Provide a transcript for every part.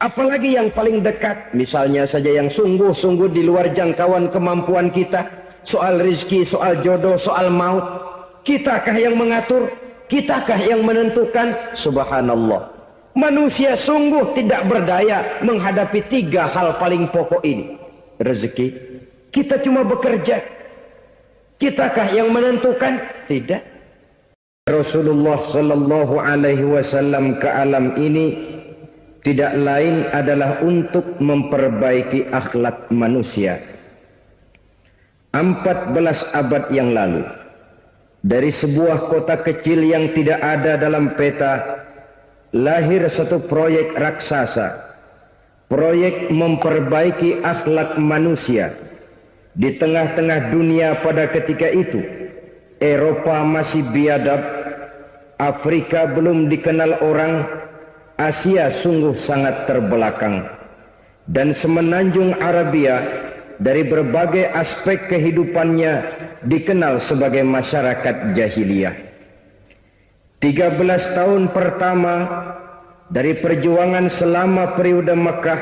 Apalagi yang paling dekat, misalnya saja yang sungguh-sungguh di luar jangkauan kemampuan kita, soal rizki, soal jodoh, soal maut. Kitakah yang mengatur? Kitakah yang menentukan? Subhanallah. Manusia sungguh tidak berdaya menghadapi 3 hal paling pokok ini. Rezeki, kita cuma bekerja. Kitakah yang menentukan? Tidak. Rasulullah sallallahu alaihi wasallam ke alam ini tidak lain adalah untuk memperbaiki akhlak manusia. 14 abad yang lalu, dari sebuah kota kecil yang tidak ada dalam peta, lahir satu proyek raksasa. Proyek memperbaiki akhlak manusia. Di tengah-tengah dunia pada ketika itu, Eropa masih biadab, Afrika belum dikenal orang, Asia sungguh sangat terbelakang, dan semenanjung Arabia dari berbagai aspek kehidupannya dikenal sebagai masyarakat jahiliyah. 13 tahun pertama dari perjuangan selama periode Mekah,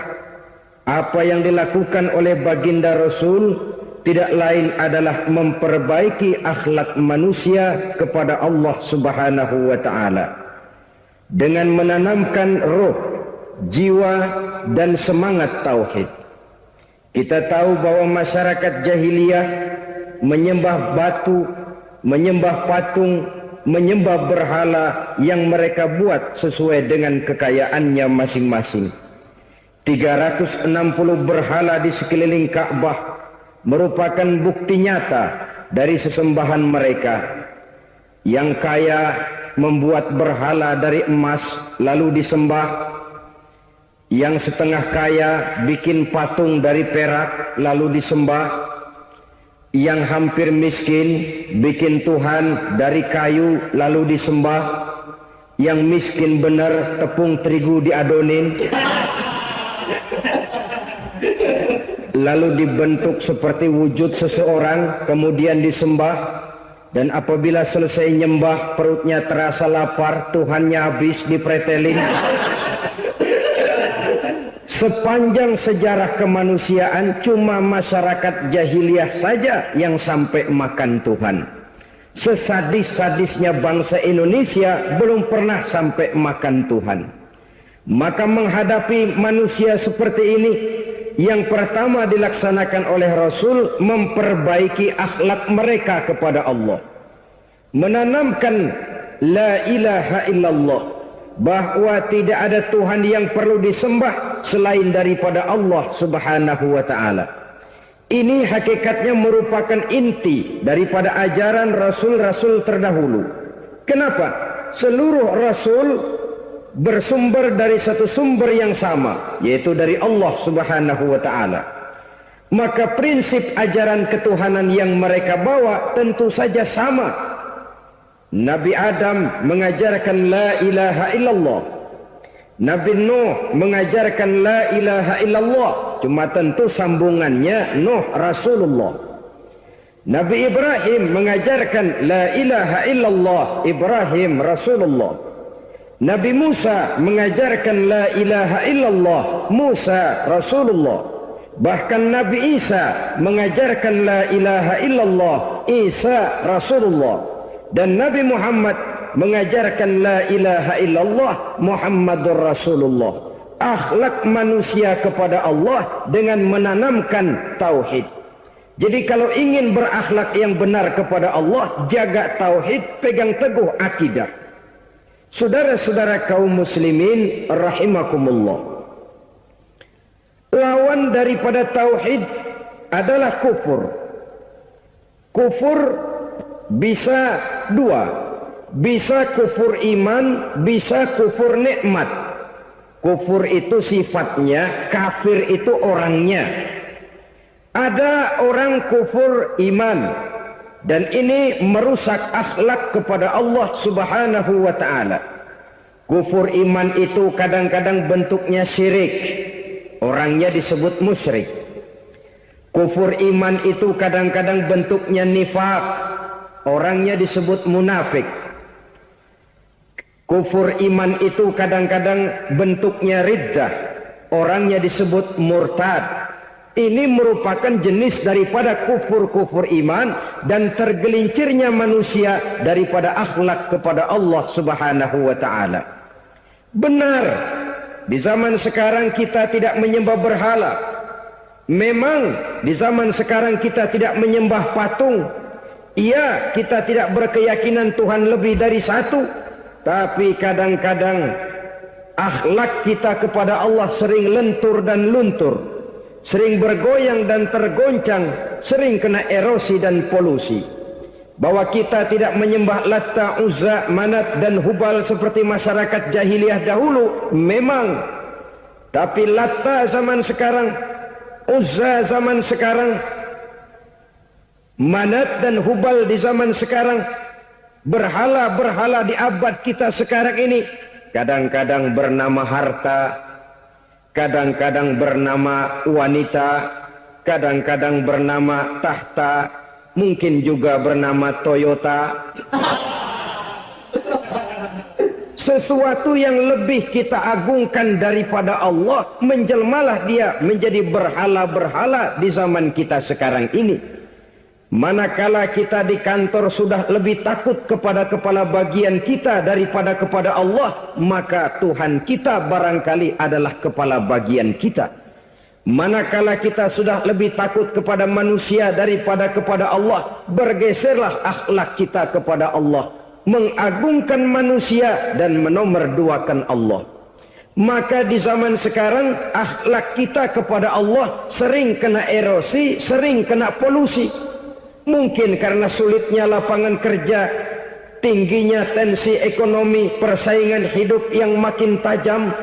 apa yang dilakukan oleh baginda Rasul tidak lain adalah memperbaiki akhlak manusia kepada Allah Subhanahu wa ta'ala dengan menanamkan roh, jiwa dan semangat tauhid. Kita tahu bahwa masyarakat jahiliyah menyembah batu, menyembah patung, menyembah berhala yang mereka buat sesuai dengan kekayaannya masing-masing. 360 berhala di sekeliling Ka'bah merupakan bukti nyata dari sesembahan mereka. Yang kaya membuat berhala dari emas lalu disembah. Yang setengah kaya bikin patung dari perak lalu disembah. Yang hampir miskin bikin Tuhan dari kayu lalu disembah. Yang miskin benar tepung terigu diadonin lalu dibentuk seperti wujud seseorang kemudian disembah. Dan apabila selesai nyembah perutnya terasa lapar, Tuhannya habis dipretelin. Sepanjang sejarah kemanusiaan cuma masyarakat jahiliyah saja yang sampai makan Tuhan. Sesadis-sadisnya bangsa Indonesia belum pernah sampai makan Tuhan. Maka menghadapi manusia seperti ini, yang pertama dilaksanakan oleh Rasul memperbaiki akhlak mereka kepada Allah, menanamkan la ilaha illallah, bahwa tidak ada Tuhan yang perlu disembah selain daripada Allah Subhanahu wa ta'ala. Ini hakikatnya merupakan inti daripada ajaran Rasul-Rasul terdahulu. Kenapa? Seluruh Rasul bersumber dari satu sumber yang sama, yaitu dari Allah Subhanahu wa ta'ala. Maka prinsip ajaran ketuhanan yang mereka bawa tentu saja sama. Nabi Adam mengajarkan la ilaha illallah, Nabi Nuh mengajarkan la ilaha illallah, cuma tentu sambungannya Nuh Rasulullah. Nabi Ibrahim mengajarkan la ilaha illallah, Ibrahim Rasulullah. Nabi Musa mengajarkan la ilaha illallah, Musa Rasulullah. Bahkan Nabi Isa mengajarkan la ilaha illallah, Isa Rasulullah. Dan Nabi Muhammad mengajarkan la ilaha illallah, Muhammadur Rasulullah. Akhlak manusia kepada Allah dengan menanamkan tauhid. Jadi kalau ingin berakhlak yang benar kepada Allah, jaga tauhid, pegang teguh akidah. Saudara-saudara kaum muslimin rahimakumullah, lawan daripada tauhid adalah kufur. Kufur bisa dua, bisa kufur iman, bisa kufur nikmat. Kufur itu sifatnya, kafir itu orangnya. Ada orang kufur iman, dan ini merusak akhlak kepada Allah Subhanahu wa ta'ala. Kufur iman itu kadang-kadang bentuknya syirik, orangnya disebut musyrik. Kufur iman itu kadang-kadang bentuknya nifaq, orangnya disebut munafik. Kufur iman itu kadang-kadang bentuknya riddah, orangnya disebut murtad. Ini merupakan jenis daripada kufur-kufur iman dan tergelincirnya manusia daripada akhlak kepada Allah Subhanahu wa ta'ala. Benar, di zaman sekarang kita tidak menyembah berhala. Memang di zaman sekarang kita tidak menyembah patung. Iya, kita tidak berkeyakinan Tuhan lebih dari satu. Tapi kadang-kadang akhlak kita kepada Allah sering lentur dan luntur, sering bergoyang dan tergoncang, sering kena erosi dan polusi. Bahwa kita tidak menyembah Latta, Uzza, Manat dan Hubal seperti masyarakat jahiliyah dahulu, memang. Tapi Latta zaman sekarang, Uzza zaman sekarang, Manat dan Hubal di zaman sekarang, berhala-berhala di abad kita sekarang ini, kadang-kadang bernama harta, kadang-kadang bernama wanita, kadang-kadang bernama tahta, mungkin juga bernama Toyota. Sesuatu yang lebih kita agungkan daripada Allah, menjelmalah dia menjadi berhala-berhala di zaman kita sekarang ini. Manakala kita di kantor sudah lebih takut kepada kepala bagian kita daripada kepada Allah, maka Tuhan kita barangkali adalah kepala bagian kita. Manakala kita sudah lebih takut kepada manusia daripada kepada Allah, bergeserlah akhlak kita kepada Allah, mengagungkan manusia dan menomorduakan Allah. Maka di zaman sekarang akhlak kita kepada Allah sering kena erosi, sering kena polusi. Mungkin karena sulitnya lapangan kerja, tingginya tensi ekonomi, persaingan hidup yang makin tajam,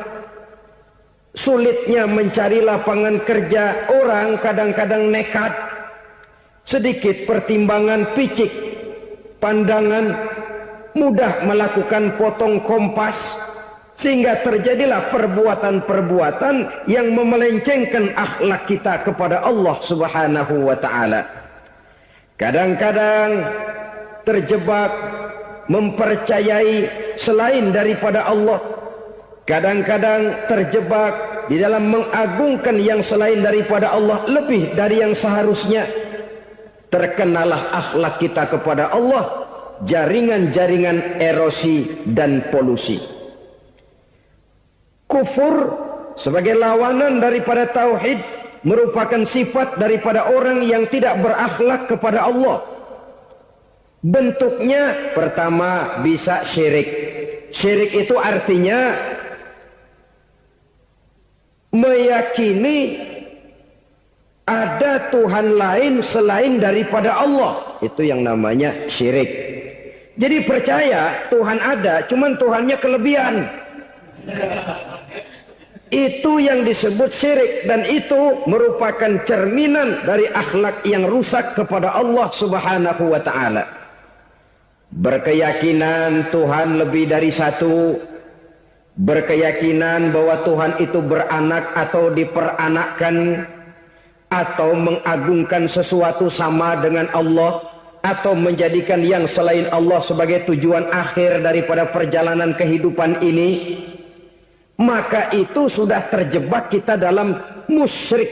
sulitnya mencari lapangan kerja, orang kadang-kadang nekat, sedikit pertimbangan picik, pandangan, mudah melakukan potong kompas, sehingga terjadilah perbuatan-perbuatan yang memelencengkan akhlak kita kepada Allah Subhanahu wa ta'ala. Kadang-kadang terjebak mempercayai selain daripada Allah. Kadang-kadang terjebak di dalam mengagungkan yang selain daripada Allah lebih dari yang seharusnya. Terkenalah akhlak kita kepada Allah, jaringan-jaringan erosi dan polusi. Kufur sebagai lawanan daripada tauhid merupakan sifat daripada orang yang tidak berakhlak kepada Allah. Bentuknya pertama bisa syirik. Syirik itu artinya meyakini ada Tuhan lain selain daripada Allah. Itu yang namanya syirik. Jadi percaya Tuhan ada, cuman Tuhannya kelebihan. Itu yang disebut syirik, dan itu merupakan cerminan dari akhlak yang rusak kepada Allah Subhanahu wa ta'ala. Berkeyakinan Tuhan lebih dari satu, berkeyakinan bahwa Tuhan itu beranak atau diperanakkan, atau mengagungkan sesuatu sama dengan Allah, atau menjadikan yang selain Allah sebagai tujuan akhir daripada perjalanan kehidupan ini, maka itu sudah terjebak kita dalam musyrik.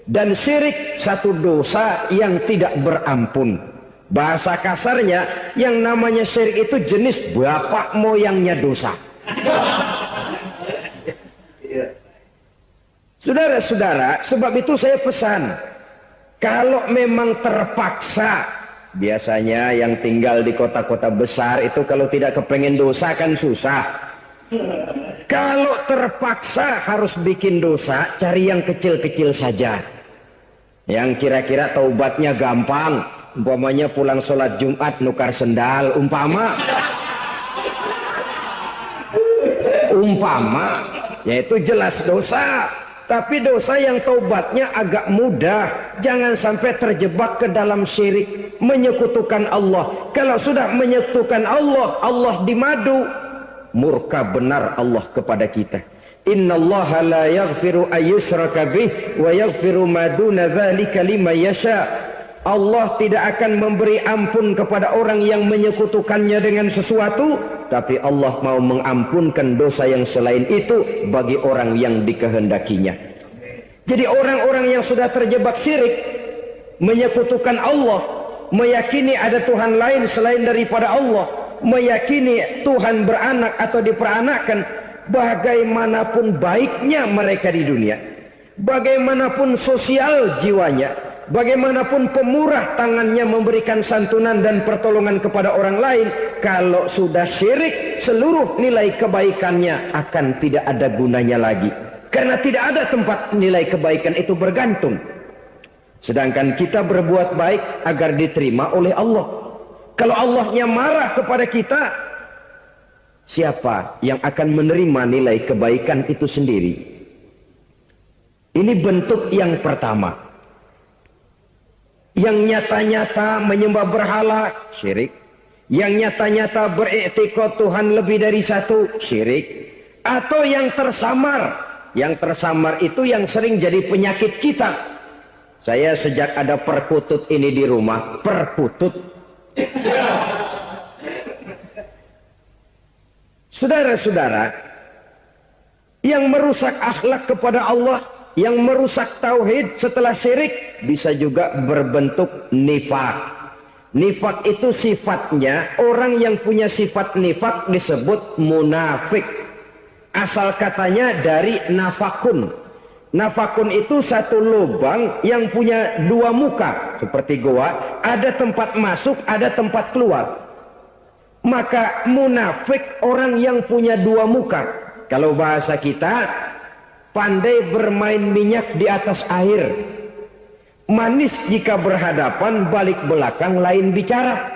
Dan syirik satu dosa yang tidak berampun. Bahasa kasarnya, yang namanya syirik itu jenis bapak moyangnya dosa. Saudara-saudara, sebab itu saya pesan, kalau memang terpaksa, biasanya yang tinggal di kota-kota besar itu kalau tidak kepengen dosa kan susah. Kalau terpaksa harus bikin dosa, cari yang kecil-kecil saja, yang kira-kira taubatnya gampang. Umpamanya pulang sholat Jumat nukar sendal, umpama, yaitu jelas dosa. Tapi dosa yang taubatnya agak mudah. Jangan sampai terjebak ke dalam syirik, menyekutukan Allah. Kalau sudah menyekutukan Allah, Allah dimadu, murka benar Allah kepada kita. Innallaha la yaghfiru ayyushraka bih wa yaghfiru ma duna dzalika liman yasha. Allah tidak akan memberi ampun kepada orang yang menyekutukannya dengan sesuatu, tapi Allah mau mengampunkan dosa yang selain itu bagi orang yang dikehendakinya. Jadi orang-orang yang sudah terjebak syirik, menyekutukan Allah, meyakini ada Tuhan lain selain daripada Allah, meyakini Tuhan beranak atau diperanakkan, bagaimanapun baiknya mereka di dunia, bagaimanapun sosial jiwanya, bagaimanapun pemurah tangannya memberikan santunan dan pertolongan kepada orang lain, kalau sudah syirik, seluruh nilai kebaikannya akan tidak ada gunanya lagi. Karena tidak ada tempat nilai kebaikan itu bergantung. Sedangkan kita berbuat baik agar diterima oleh Allah. Kalau Allahnya marah kepada kita, siapa yang akan menerima nilai kebaikan itu sendiri? Ini bentuk yang pertama. Yang nyata-nyata menyembah berhala, syirik. Yang nyata-nyata beriktikad Tuhan lebih dari satu, syirik. Atau yang tersamar. Yang tersamar itu yang sering jadi penyakit kita. Saya sejak ada perkutut ini di rumah, perkutut. Saudara-saudara, yang merusak akhlak kepada Allah, yang merusak tauhid setelah syirik, bisa juga berbentuk nifak. Nifak itu sifatnya, orang yang punya sifat nifak disebut munafik. Asal katanya dari nafakun. Nafakun itu satu lubang yang punya dua muka, seperti goa, ada tempat masuk, ada tempat keluar. Maka munafik orang yang punya dua muka. Kalau bahasa kita, pandai bermain minyak di atas air. Manis jika berhadapan, balik belakang lain bicara.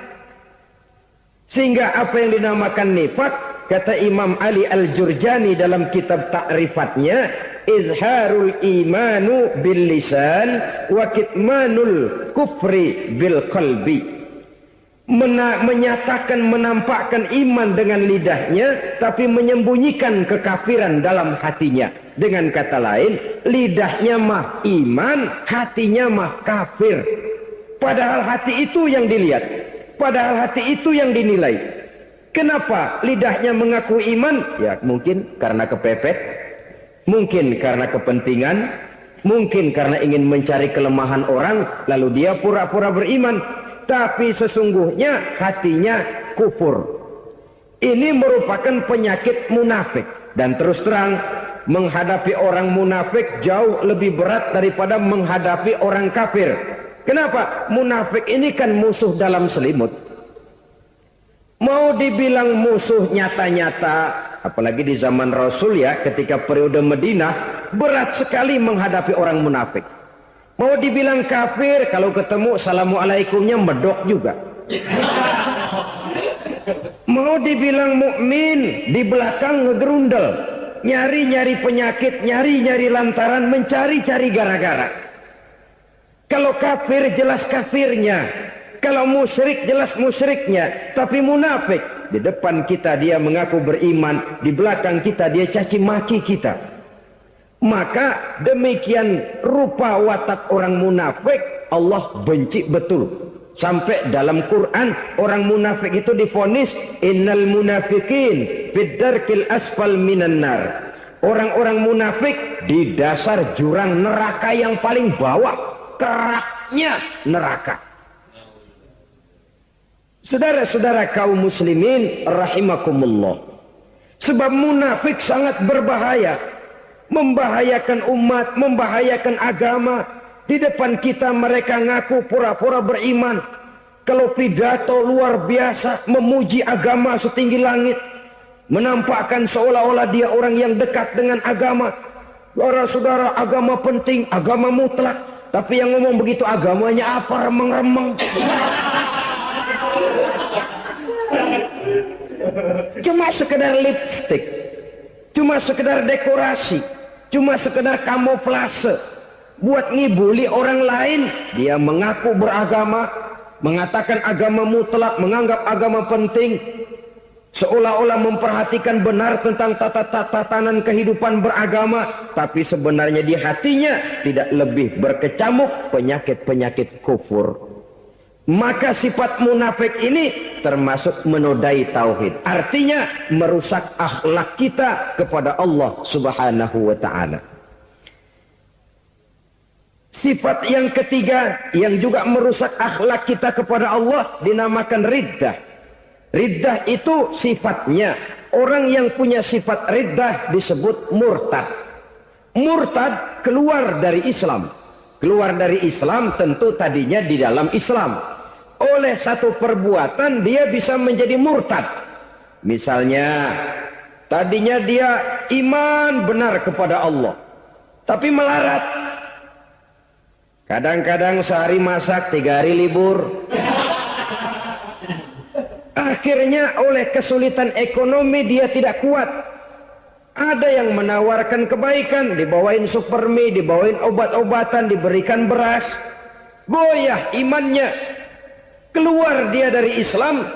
Sehingga apa yang dinamakan nifak, kata Imam Ali Al-Jurjani dalam kitab ta'rifatnya, izharul imanu bil lisan wa kitmanul kufri bil qalbi. Menyatakan, menampakkan iman dengan lidahnya, tapi menyembunyikan kekafiran dalam hatinya. Dengan kata lain, lidahnya mah iman, hatinya mah kafir. Padahal hati itu yang dilihat, padahal hati itu yang dinilai. Kenapa lidahnya mengaku iman? Ya mungkin karena kepepet, mungkin karena kepentingan, mungkin karena ingin mencari kelemahan orang, lalu dia pura-pura beriman. Tapi sesungguhnya hatinya kufur. Ini merupakan penyakit munafik. Dan terus terang, menghadapi orang munafik jauh lebih berat daripada menghadapi orang kafir. Kenapa? Munafik ini kan musuh dalam selimut. Mau dibilang musuh nyata-nyata, apalagi di zaman Rasul ya, ketika periode Madinah, berat sekali menghadapi orang munafik. Mau dibilang kafir, kalau ketemu assalamualaikumnya medok juga. Mau dibilang mukmin, di belakang ngegerundel, nyari-nyari penyakit, nyari-nyari lantaran, mencari-cari gara-gara. Kalau kafir jelas kafirnya, kalau musyrik jelas musyriknya. Tapi munafik, di depan kita dia mengaku beriman, di belakang kita dia caci maki kita. Maka demikian rupa watak orang munafik Allah benci betul. Sampai dalam Quran orang munafik itu divonis innal munafikin fid darkil asfal minan nar. Orang-orang munafik di dasar jurang neraka yang paling bawah, keraknya neraka. Saudara-saudara kaum muslimin rahimakumullah. Sebab munafik sangat berbahaya. Membahayakan umat, membahayakan agama. Di depan kita mereka ngaku pura-pura beriman. Kalau pidato luar biasa, memuji agama setinggi langit, menampakkan seolah-olah dia orang yang dekat dengan agama. Saudara-saudara, agama penting, agama mutlak. Tapi yang ngomong begitu agamanya apa, remeng-remeng. Cuma sekedar lipstick, cuma sekedar dekorasi, cuma sekedar kamuflase buat ngibuli orang lain. Dia mengaku beragama, mengatakan agama mutlak, menganggap agama penting, seolah-olah memperhatikan benar tentang tatanan kehidupan beragama, tapi sebenarnya di hatinya tidak lebih berkecamuk penyakit-penyakit kufur. maka sifat munafik ini termasuk menodai tauhid. Artinya merusak akhlak kita kepada Allah Subhanahu wa ta'ala. Sifat yang ketiga yang juga merusak akhlak kita kepada Allah dinamakan riddah. Riddah itu sifatnya, orang yang punya sifat riddah disebut murtad. Murtad keluar dari Islam. Keluar dari Islam tentu tadinya di dalam Islam. Oleh satu perbuatan dia bisa menjadi murtad. Misalnya tadinya dia iman benar kepada Allah, tapi melarat. Kadang-kadang sehari masak, 3 hari libur. Akhirnya oleh kesulitan ekonomi dia tidak kuat. Ada yang menawarkan kebaikan, dibawain supermi, dibawain obat-obatan, diberikan beras. Goyah imannya. Keluar dia dari Islam,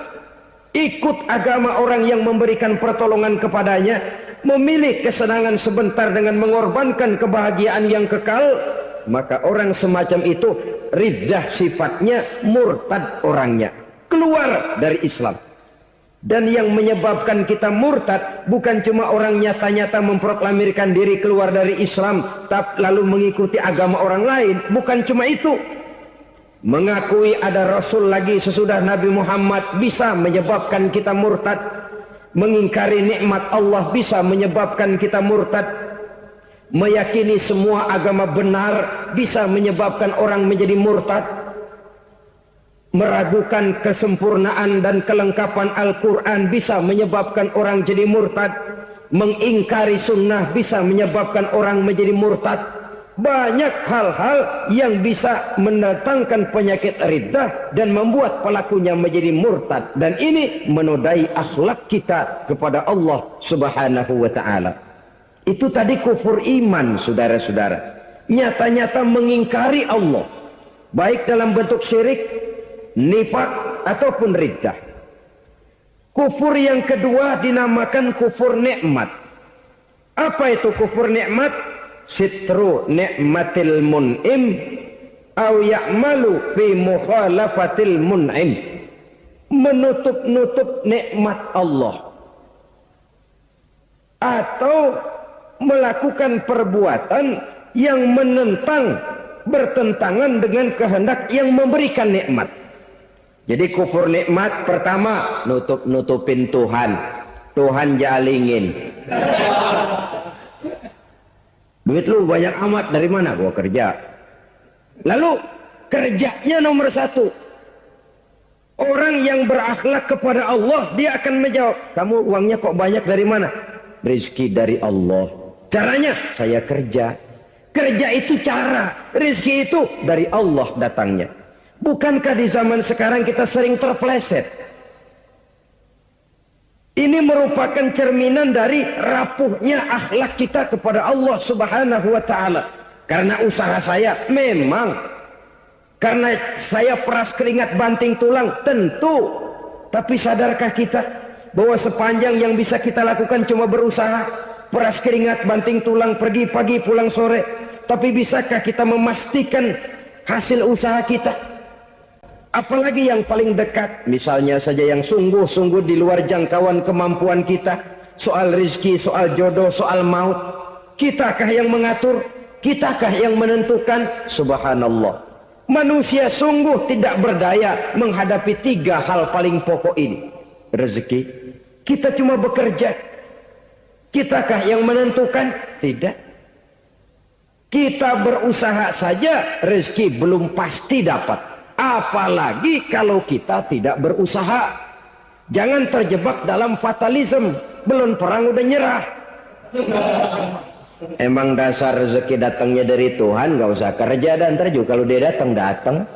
ikut agama orang yang memberikan pertolongan kepadanya, memilih kesenangan sebentar dengan mengorbankan kebahagiaan yang kekal. Maka orang semacam itu riddah sifatnya, murtad orangnya, keluar dari Islam. Dan yang menyebabkan kita murtad bukan cuma orang nyata-nyata memproklamirkan diri keluar dari Islam tapi lalu mengikuti agama orang lain. Bukan cuma itu, mengakui ada Rasul lagi sesudah Nabi Muhammad bisa menyebabkan kita murtad. Mengingkari nikmat Allah bisa menyebabkan kita murtad. Meyakini semua agama benar bisa menyebabkan orang menjadi murtad. Meragukan kesempurnaan dan kelengkapan Al-Quran bisa menyebabkan orang jadi murtad. Mengingkari sunnah bisa menyebabkan orang menjadi murtad. Banyak hal-hal yang bisa mendatangkan penyakit riddah dan membuat pelakunya menjadi murtad. Dan ini menodai akhlak kita kepada Allah Subhanahu wa ta'ala. Itu tadi kufur iman, saudara-saudara. Nyata-nyata mengingkari Allah, baik dalam bentuk syirik, nifak, ataupun riddah. Kufur yang kedua dinamakan kufur nikmat. Apa itu kufur nikmat? Sitru nikmatil mun'im au ya'malu fi mukhalafatil mun'im. Menutup-nutup nikmat Allah, atau melakukan perbuatan yang menentang, bertentangan dengan kehendak yang memberikan nikmat. Jadi kufur nikmat pertama, nutup-nutupin Tuhan. Tuhan jalingin. Duit lu banyak amat, dari mana? Gua kerja. Lalu kerjanya nomor 1. Orang yang berakhlak kepada Allah, dia akan menjawab, kamu uangnya kok banyak, dari mana? Rizki dari Allah. Caranya, saya kerja. Kerja itu cara, rizki itu dari Allah datangnya. Bukankah di zaman sekarang kita sering terpleset? Ini merupakan cerminan dari rapuhnya akhlak kita kepada Allah Subhanahu wa ta'ala. Karena usaha saya memang, karena saya peras keringat banting tulang, tentu. Tapi sadarkah kita bahwa sepanjang yang bisa kita lakukan cuma berusaha, peras keringat, banting tulang, pergi pagi pulang sore. Tapi bisakah kita memastikan hasil usaha kita? Apalagi yang paling dekat, misalnya saja yang sungguh-sungguh di luar jangkauan kemampuan kita. Soal rizki, soal jodoh, soal maut. Kitakah yang mengatur? Kitakah yang menentukan? Subhanallah. Manusia sungguh tidak berdaya menghadapi 3 hal paling pokok ini. Rezeki, kita cuma bekerja. Kitakah yang menentukan? Tidak. Kita berusaha saja, rezeki belum pasti dapat. Apalagi kalau kita tidak berusaha. Jangan terjebak dalam fatalisme. Belum perang udah nyerah. Emang dasar rezeki datangnya dari Tuhan, gak usah kerja. Dan ntar juga kalau dia datang.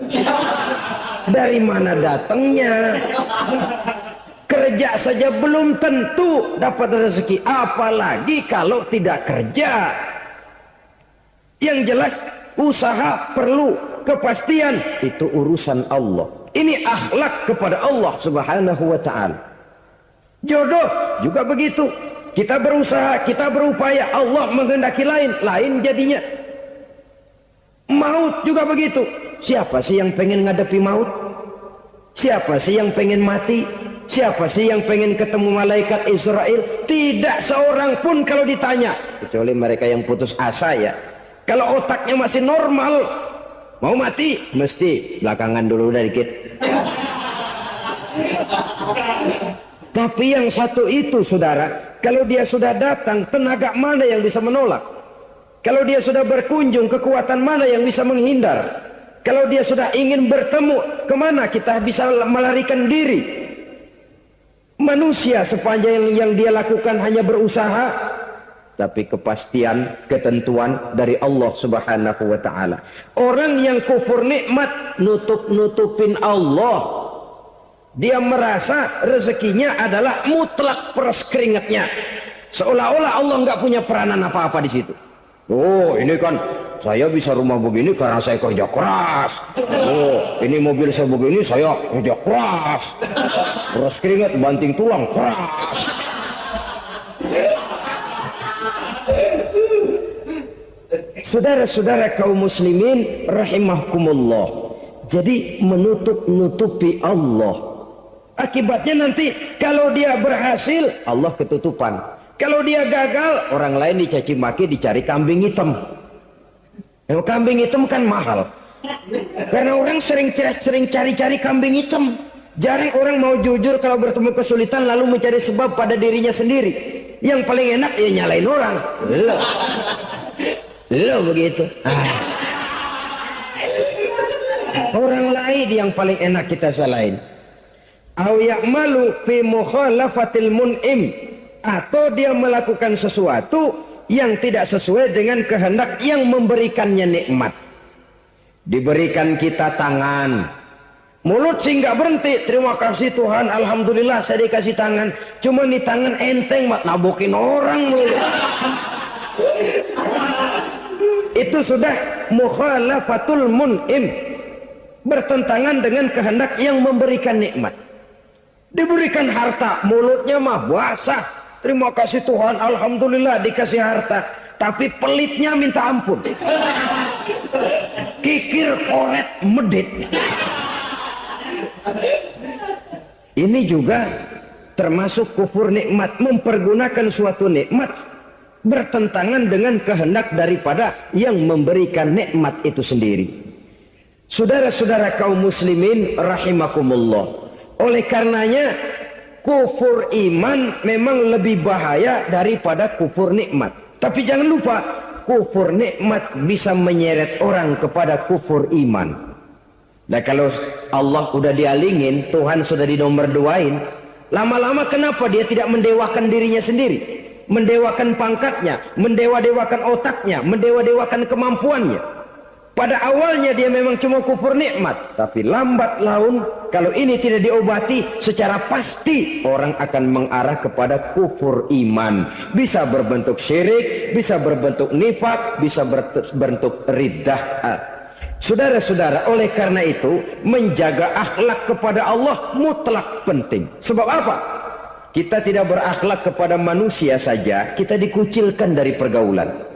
Dari mana datangnya? Kerja saja belum tentu dapat rezeki, apalagi kalau tidak kerja. Yang jelas usaha perlu kepastian, itu urusan Allah. Ini akhlak kepada Allah Subhanahu wa ta'ala. Jodoh juga begitu. Kita berusaha, kita berupaya, Allah menghendaki lain jadinya. Maut juga begitu. Siapa sih yang pengen ngadepi maut? Siapa sih yang pengen mati? Siapa sih yang pengen ketemu malaikat Israel? Tidak seorang pun kalau ditanya, kecuali mereka yang putus asa ya. Kalau otaknya masih normal, mau mati mesti belakangan dulu udah dikit. Tapi yang satu itu saudara, kalau dia sudah datang, tenaga mana yang bisa menolak? Kalau dia sudah berkunjung, kekuatan mana yang bisa menghindar? Kalau dia sudah ingin bertemu, kemana kita bisa melarikan diri? Manusia sepanjang yang dia lakukan hanya berusaha, tapi kepastian, ketentuan dari Allah Subhanahu wa ta'ala. Orang yang kufur nikmat, nutupin Allah. Dia merasa rezekinya adalah mutlak peras keringatnya. Seolah-olah Allah nggak punya peranan apa-apa di situ. Oh, ini kan saya bisa rumah begini karena saya kerja keras. Oh, ini mobil saya begini saya kerja keras. Peras keringat, banting tulang, keras. Saudara-saudara kaum muslimin rahimakumullah. Jadi menutup-nutupi Allah. Akibatnya nanti kalau dia berhasil, Allah ketutupan. Kalau dia gagal, orang lain dicaci maki, dicari kambing hitam. Yang kambing hitam kan mahal. Karena orang sering cari-cari kambing hitam. Jarang orang mau jujur kalau bertemu kesulitan lalu mencari sebab pada dirinya sendiri. Yang paling enak ya nyalain orang. Lo begitu. Orang lain yang paling enak kita salahin. Au ya'malu fi mukhalafatil mun'im, atau dia melakukan sesuatu yang tidak sesuai dengan kehendak yang memberikannya nikmat. Diberikan kita tangan, mulut sih nggak berhenti, terima kasih Tuhan, alhamdulillah saya dikasih tangan. Cuma nih tangan enteng mat nabokin orang mulu. Itu sudah mukhalafatul mun'im, bertentangan dengan kehendak yang memberikan nikmat. Diberikan harta, mulutnya mah basah, terima kasih Tuhan, alhamdulillah dikasih harta, tapi pelitnya minta ampun, kikir koret medit. Ini juga termasuk kufur nikmat, mempergunakan suatu nikmat bertentangan dengan kehendak daripada yang memberikan nikmat itu sendiri. Saudara-saudara kaum muslimin rahimakumullah, oleh karenanya kufur iman memang lebih bahaya daripada kufur nikmat. Tapi jangan lupa, kufur nikmat bisa menyeret orang kepada kufur iman. Nah kalau Allah udah dialingin, Tuhan sudah dinomor duain, lama-lama kenapa dia tidak mendewakan dirinya sendiri, mendewakan pangkatnya, mendewa-dewakan otaknya, mendewa-dewakan kemampuannya? Pada awalnya dia memang cuma kufur nikmat, tapi lambat laun kalau ini tidak diobati, secara pasti orang akan mengarah kepada kufur iman. Bisa berbentuk syirik, bisa berbentuk nifak, bisa berbentuk riddah. Saudara-saudara, oleh karena itu menjaga akhlak kepada Allah mutlak penting. Sebab apa? Kita tidak berakhlak kepada manusia saja, kita dikucilkan dari pergaulan.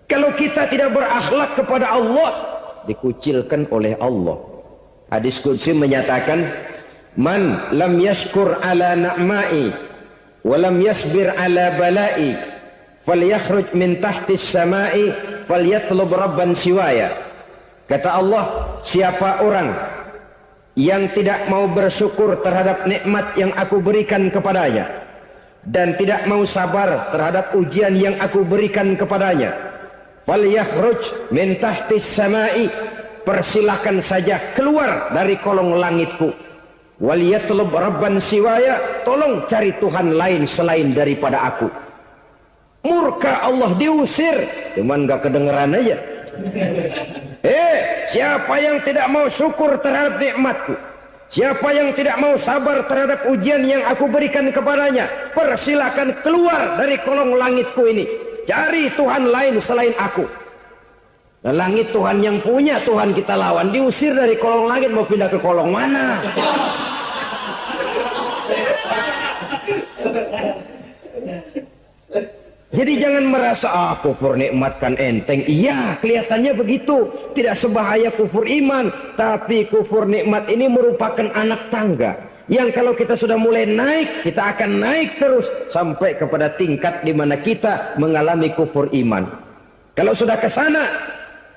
Kalau kita tidak berakhlak kepada Allah, dikucilkan oleh Allah. Hadis qudsi menyatakan, man lam yashkur ala na'mai wa lam yasbir ala balai falyakhruj min tahtis samai falyatlub rabban siwaya. Kata Allah, siapa orang yang tidak mau bersyukur terhadap nikmat yang aku berikan kepadanya dan tidak mau sabar terhadap ujian yang aku berikan kepadanya, falyakhruj min tahtis samai, persilahkan saja keluar dari kolong langitku, waliyatlub rabban siwaya, tolong cari Tuhan lain selain daripada aku. Murka Allah, diusir, cuman gak kedengeran aja. Siapa yang tidak mau syukur terhadap nikmatku, siapa yang tidak mau sabar terhadap ujian yang aku berikan kepadanya, persilahkan keluar dari kolong langitku ini, cari Tuhan lain selain aku. Dan langit Tuhan yang punya, Tuhan kita lawan, diusir dari kolong langit, mau pindah ke kolong mana? Jadi jangan merasa kufur nikmat kan enteng. Iya, kelihatannya begitu. Tidak sebahaya kufur iman. Tapi kufur nikmat ini merupakan anak tangga. Yang kalau kita sudah mulai naik, kita akan naik terus sampai kepada tingkat di mana kita mengalami kufur iman. Kalau sudah ke sana,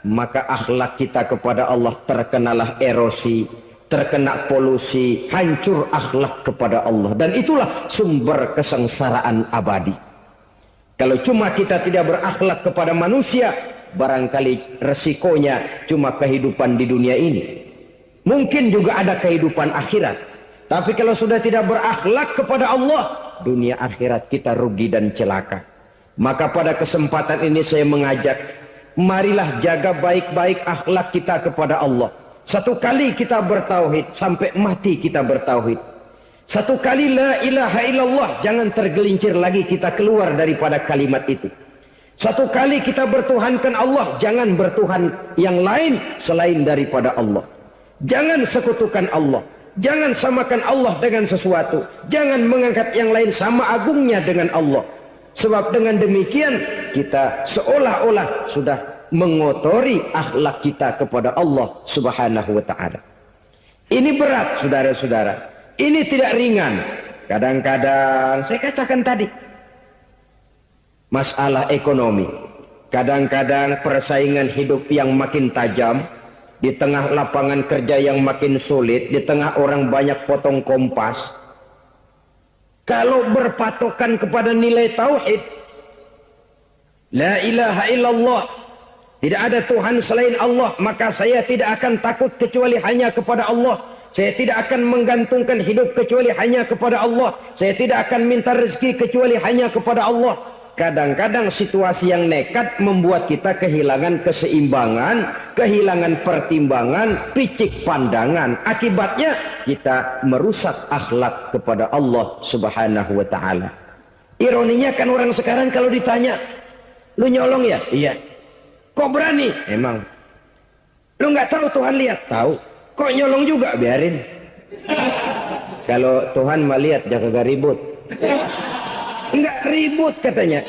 maka akhlak kita kepada Allah terkenalah erosi, terkena polusi, hancur akhlak kepada Allah. Dan itulah sumber kesengsaraan abadi. Kalau cuma kita tidak berakhlak kepada manusia, barangkali resikonya cuma kehidupan di dunia ini. Mungkin juga ada kehidupan akhirat. Tapi kalau sudah tidak berakhlak kepada Allah, dunia akhirat kita rugi dan celaka. Maka pada kesempatan ini saya mengajak, marilah jaga baik-baik akhlak kita kepada Allah. Satu kali kita bertauhid, sampai mati kita bertauhid. Satu kali la ilaha illallah, jangan tergelincir lagi kita keluar daripada kalimat itu. Satu kali kita bertuhankan Allah, jangan bertuhan yang lain selain daripada Allah. Jangan sekutukan Allah. Jangan samakan Allah dengan sesuatu. Jangan mengangkat yang lain sama agungnya dengan Allah. Sebab dengan demikian kita seolah-olah sudah mengotori akhlak kita kepada Allah Subhanahu wa ta'ala. Ini berat, saudara-saudara. Ini tidak ringan. Kadang-kadang saya katakan tadi, masalah ekonomi. Kadang-kadang persaingan hidup yang makin tajam, di tengah lapangan kerja yang makin sulit, di tengah orang banyak potong kompas. Kalau berpatokan kepada nilai tauhid, la ilaha illallah, tidak ada Tuhan selain Allah, maka saya tidak akan takut kecuali hanya kepada Allah. Saya tidak akan menggantungkan hidup kecuali hanya kepada Allah. Saya tidak akan minta rezeki kecuali hanya kepada Allah. Kadang-kadang situasi yang nekat membuat kita kehilangan keseimbangan, kehilangan pertimbangan, picik pandangan. Akibatnya kita merusak akhlak kepada Allah Subhanahu wa ta'ala. Ironinya kan orang sekarang kalau ditanya, lu nyolong ya? Iya. Kok berani? Emang. Lu nggak tahu Tuhan lihat? Tahu. Kok nyolong juga? Biarin. Kalau Tuhan mah lihat, jangan ribut. Enggak ribut katanya.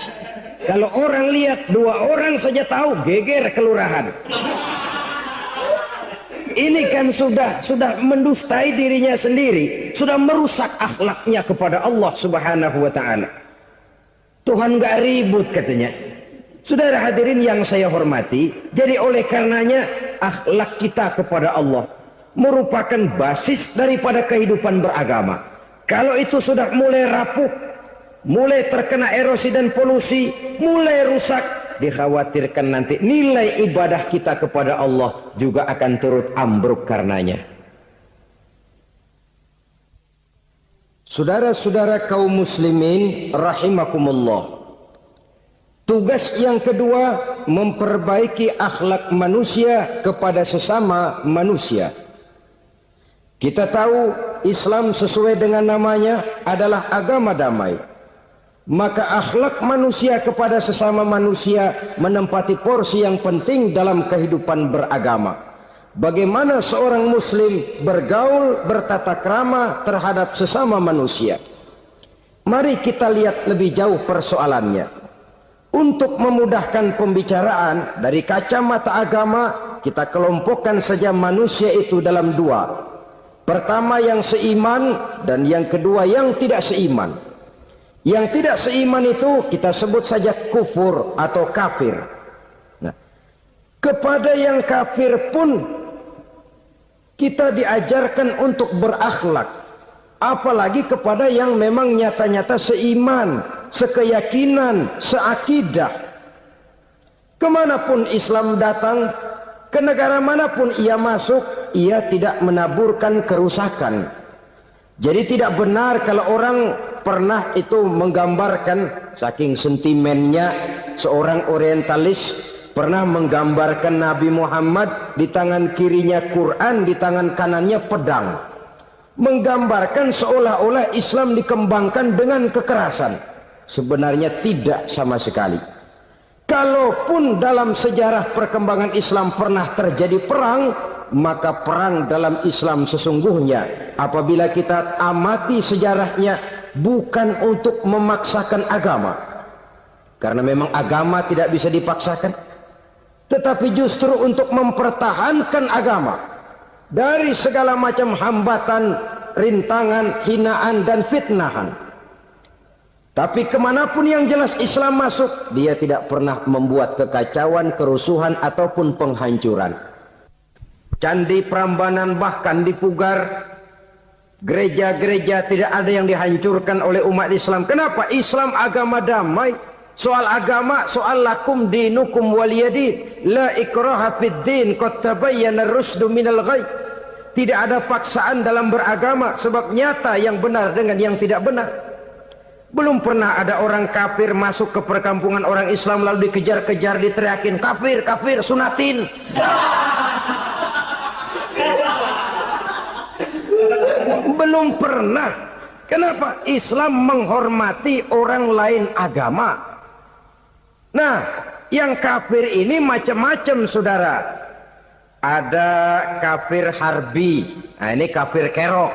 Kalau orang lihat, 2 orang saja tahu, geger kelurahan. Ini kan sudah mendustai dirinya sendiri, sudah merusak akhlaknya kepada Allah Subhanahu wa ta'ala. Tuhan enggak ribut katanya. Saudara hadirin yang saya hormati, jadi oleh karenanya akhlak kita kepada Allah merupakan basis daripada kehidupan beragama. Kalau itu sudah mulai rapuh, mulai terkena erosi dan polusi, mulai rusak, dikhawatirkan nanti nilai ibadah kita kepada Allah juga akan turut ambruk karenanya. Saudara-saudara kaum muslimin rahimakumullah, tugas yang kedua memperbaiki akhlak manusia kepada sesama manusia. Kita tahu Islam sesuai dengan namanya adalah agama damai. Maka akhlak manusia kepada sesama manusia menempati porsi yang penting dalam kehidupan beragama. Bagaimana seorang muslim bergaul, bertata krama terhadap sesama manusia. Mari kita lihat lebih jauh persoalannya. Untuk memudahkan pembicaraan dari kacamata agama, kita kelompokkan saja manusia itu dalam 2. Pertama yang seiman dan yang kedua yang tidak seiman. Yang tidak seiman itu kita sebut saja kufur atau kafir. Nah, kepada yang kafir pun kita diajarkan untuk berakhlak. Apalagi kepada yang memang nyata-nyata seiman, sekeyakinan, seakidah. Kemanapun Islam datang, ke negara manapun ia masuk, ia tidak menaburkan kerusakan. Jadi tidak benar kalau orang pernah itu menggambarkan, saking sentimennya seorang orientalis pernah menggambarkan Nabi Muhammad di tangan kirinya Quran, di tangan kanannya pedang. Menggambarkan seolah-olah Islam dikembangkan dengan kekerasan. Sebenarnya tidak sama sekali. Kalaupun dalam sejarah perkembangan Islam pernah terjadi perang, maka perang dalam Islam sesungguhnya apabila kita amati sejarahnya bukan untuk memaksakan agama, karena memang agama tidak bisa dipaksakan, tetapi justru untuk mempertahankan agama dari segala macam hambatan, rintangan, hinaan dan fitnahan. Tapi kemanapun yang jelas Islam masuk, dia tidak pernah membuat kekacauan, kerusuhan ataupun penghancuran. Candi Prambanan bahkan dipugar, gereja-gereja tidak ada yang dihancurkan oleh umat Islam. Kenapa? Islam agama damai. Soal agama, soal lakum dinukum waliyadin, la ikraha fid din, qad tabayyana ar-rusdu minal ghayy. Tidak ada paksaan dalam beragama, sebab nyata yang benar dengan yang tidak benar. Belum pernah ada orang kafir masuk ke perkampungan orang Islam lalu dikejar-kejar, diteriakin kafir, kafir, sunatin. Belum pernah. Kenapa? Islam menghormati orang lain agama. Nah, yang kafir ini macam-macam, saudara. Ada kafir harbi. Nah, ini kafir kerok.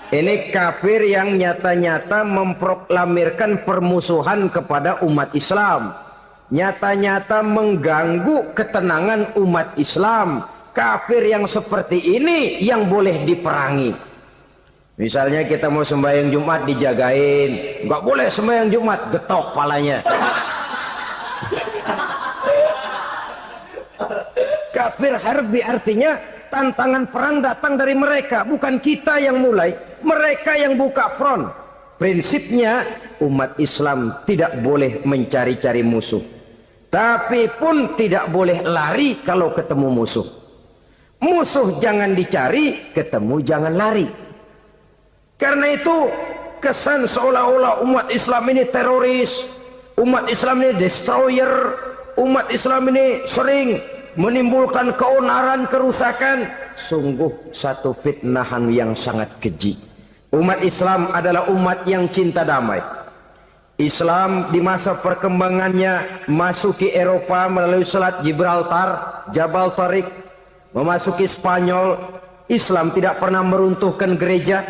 Ini kafir yang nyata-nyata memproklamirkan permusuhan kepada umat Islam. Nyata-nyata mengganggu ketenangan umat Islam. Kafir yang seperti ini yang boleh diperangi. Misalnya kita mau sembahyang Jumat dijagain. Nggak boleh sembahyang Jumat, getok palanya. Kafir harbi artinya tantangan perang datang dari mereka, bukan kita yang mulai, mereka yang buka front. Prinsipnya umat Islam tidak boleh mencari-cari musuh, tapi pun tidak boleh lari kalau ketemu musuh. Musuh jangan dicari, ketemu jangan lari. Karena itu kesan seolah-olah umat Islam ini teroris, umat Islam ini destroyer, umat Islam ini sering menimbulkan keonaran, kerusakan. Sungguh satu fitnahan yang sangat keji. Umat Islam adalah umat yang cinta damai. Islam di masa perkembangannya masuki Eropa melalui Selat Gibraltar, Jabal Tariq, memasuki Spanyol. Islam tidak pernah meruntuhkan gereja.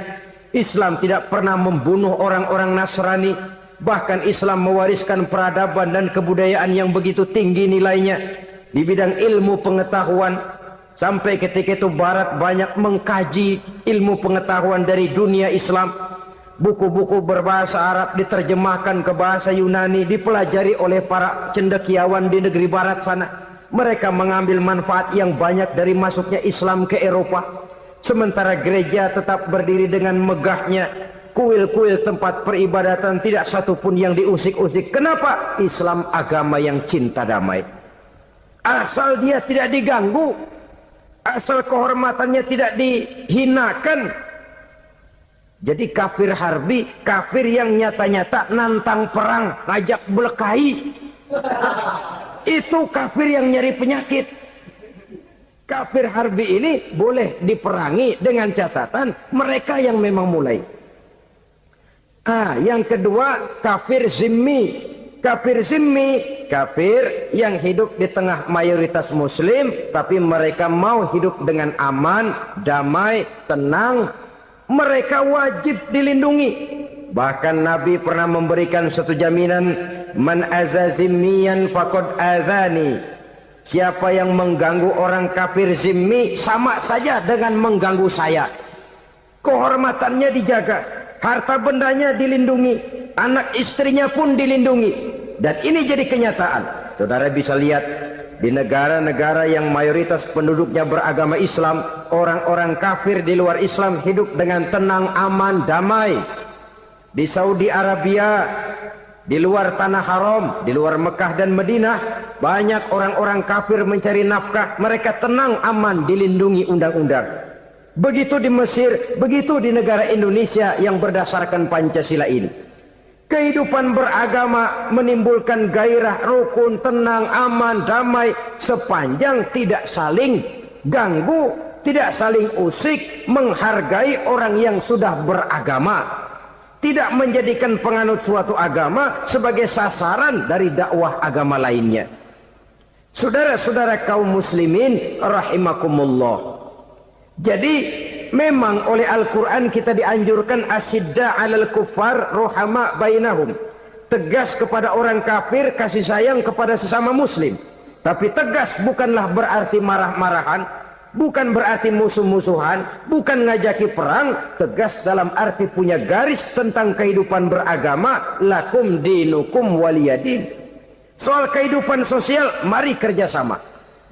Islam tidak pernah membunuh orang-orang Nasrani. Bahkan Islam mewariskan peradaban dan kebudayaan yang begitu tinggi nilainya di bidang ilmu pengetahuan. Sampai ketika itu Barat banyak mengkaji ilmu pengetahuan dari dunia Islam. Buku-buku berbahasa Arab diterjemahkan ke bahasa Yunani, dipelajari oleh para cendekiawan di negeri Barat sana. Mereka mengambil manfaat yang banyak dari masuknya Islam ke Eropa. Sementara gereja tetap berdiri dengan megahnya. Kuil-kuil tempat peribadatan tidak satupun yang diusik-usik. Kenapa? Islam agama yang cinta damai. Asal dia tidak diganggu, asal kehormatannya tidak dihinakan. Jadi kafir harbi, kafir yang nyata-nyata nantang perang, ngajak berkelahi. Itu kafir yang nyari penyakit. Kafir harbi ini boleh diperangi dengan catatan mereka yang memang mulai. Yang kedua kafir zimmi. Kafir zimmi, kafir yang hidup di tengah mayoritas muslim, tapi mereka mau hidup dengan aman, damai, tenang. Mereka wajib dilindungi. Bahkan Nabi pernah memberikan satu jaminan, man azazimiyan faqad azani. Siapa yang mengganggu orang kafir zimmi sama saja dengan mengganggu saya. Kehormatannya dijaga, harta bendanya dilindungi, anak istrinya pun dilindungi. Dan ini jadi kenyataan. Saudara bisa lihat di negara-negara yang mayoritas penduduknya beragama Islam, orang-orang kafir di luar Islam hidup dengan tenang, aman, damai. Di Saudi Arabia, di luar tanah haram, di luar Mekah dan Madinah, banyak orang-orang kafir mencari nafkah. Mereka tenang, aman, dilindungi undang-undang. Begitu di Mesir, begitu di negara Indonesia yang berdasarkan Pancasila ini. Kehidupan beragama menimbulkan gairah, rukun, tenang, aman, damai, sepanjang tidak saling ganggu, tidak saling usik, menghargai orang yang sudah beragama. Tidak menjadikan penganut suatu agama sebagai sasaran dari dakwah agama lainnya. Saudara-saudara kaum muslimin rahimakumullah. Jadi memang oleh Al-Quran kita dianjurkan asyidda 'alal kuffar ruhama bainahum. tegas kepada orang kafir, kasih sayang kepada sesama muslim. Tapi tegas bukanlah berarti marah-marahan, bukan berarti musuh-musuhan, bukan ngajaki perang. Tegas dalam arti punya garis tentang kehidupan beragama, lakum dinukum waliyadin. Soal kehidupan sosial, mari kerjasama.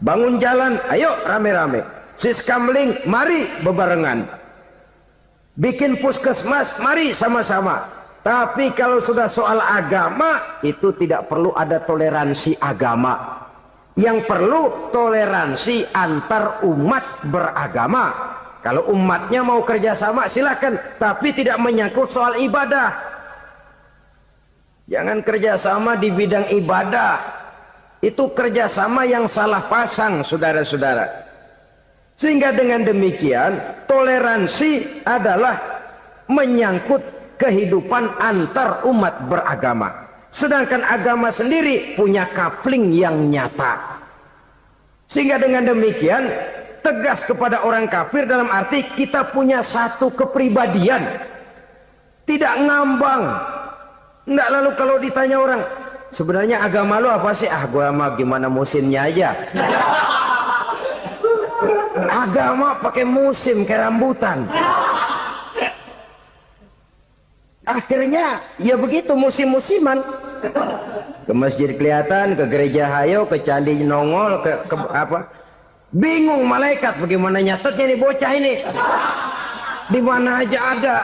Bangun jalan, ayo rame-rame. Siskamling, mari bebarengan. Bikin puskesmas, mari sama-sama. Tapi kalau sudah soal agama, itu tidak perlu ada toleransi agama. Yang perlu toleransi antar umat beragama. Kalau umatnya mau kerjasama silakan, tapi tidak menyangkut soal ibadah. Jangan kerjasama di bidang ibadah. Itu kerjasama yang salah pasang, saudara-saudara. Sehingga dengan demikian, toleransi adalah menyangkut kehidupan antar umat beragama. Sedangkan agama sendiri punya kapling yang nyata. Sehingga dengan demikian tegas kepada orang kafir dalam arti kita punya satu kepribadian. Tidak ngambang. Enggak, lalu kalau ditanya orang, sebenarnya agama lu apa sih? Ah, gua mah gimana musimnya aja. Agama pakai musim kayak rambutan. Akhirnya ya begitu, musim-musiman. Ke masjid kelihatan, ke gereja hayo, ke candi nongol, ke apa? Bingung malaikat bagaimana nyatetnya nih bocah ini. Di mana aja ada.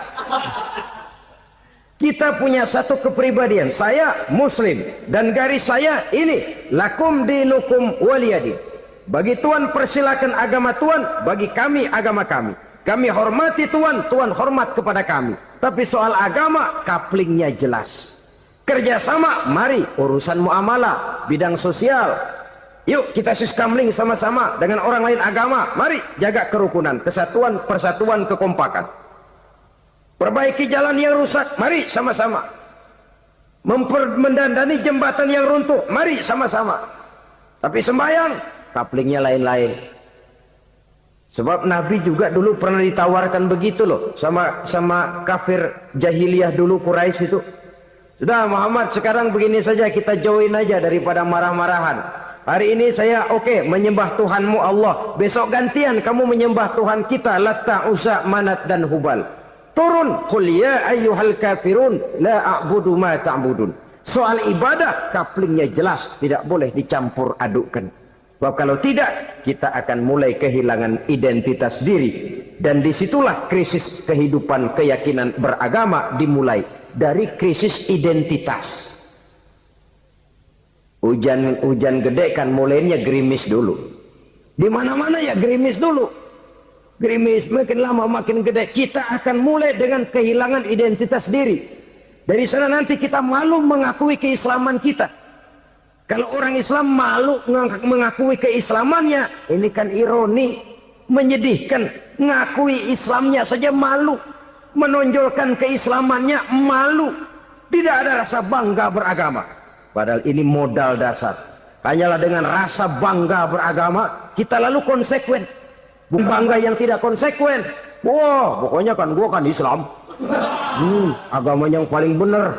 Kita punya satu kepribadian. Saya muslim dan garis saya ini, lakum dinukum waliyadin. Bagi Tuhan persilakan agama Tuhan, bagi kami agama kami. Kami hormati Tuhan, Tuhan hormat kepada kami. Tapi soal agama, kaplingnya jelas. Kerjasama, mari urusan muamalah, bidang sosial. Yuk kita siskamling sama-sama dengan orang lain agama. Mari jaga kerukunan, kesatuan, persatuan, kekompakan. Perbaiki jalan yang rusak, mari sama-sama. Mendandani jembatan yang runtuh, mari sama-sama. Tapi sembahyang, kaplingnya lain-lain. Sebab Nabi juga dulu pernah ditawarkan begitu loh sama kafir jahiliyah dulu, Quraisy itu. Sudah Muhammad, sekarang begini saja, kita join aja daripada marah-marahan. Hari ini saya oke menyembah Tuhanmu Allah. Besok gantian kamu menyembah Tuhan kita, Latta, Uzza, Manat dan Hubal. Turun, qul ya ayyuhal kafirun la a'budu ma ta'budun. Soal ibadah kaplingnya jelas, tidak boleh dicampur adukkan. Sebab kalau tidak, kita akan mulai kehilangan identitas diri. Dan disitulah krisis kehidupan keyakinan beragama dimulai. Dari krisis identitas. Hujan gede kan mulainya gerimis dulu. Di mana-mana ya gerimis dulu. Gerimis makin lama makin gede. Kita akan mulai dengan kehilangan identitas diri. Dari sana nanti kita malu mengakui keislaman kita. Kalau orang Islam malu mengakui keislamannya, ini kan ironi, menyedihkan. Ngakui Islamnya saja malu, menonjolkan keislamannya malu. Tidak ada rasa bangga beragama. Padahal ini modal dasar. Hanyalah dengan rasa bangga beragama, kita lalu konsekuen. Bukan bangga yang tidak konsekuen. Wah, pokoknya kan gua kan Islam. Agama yang paling benar.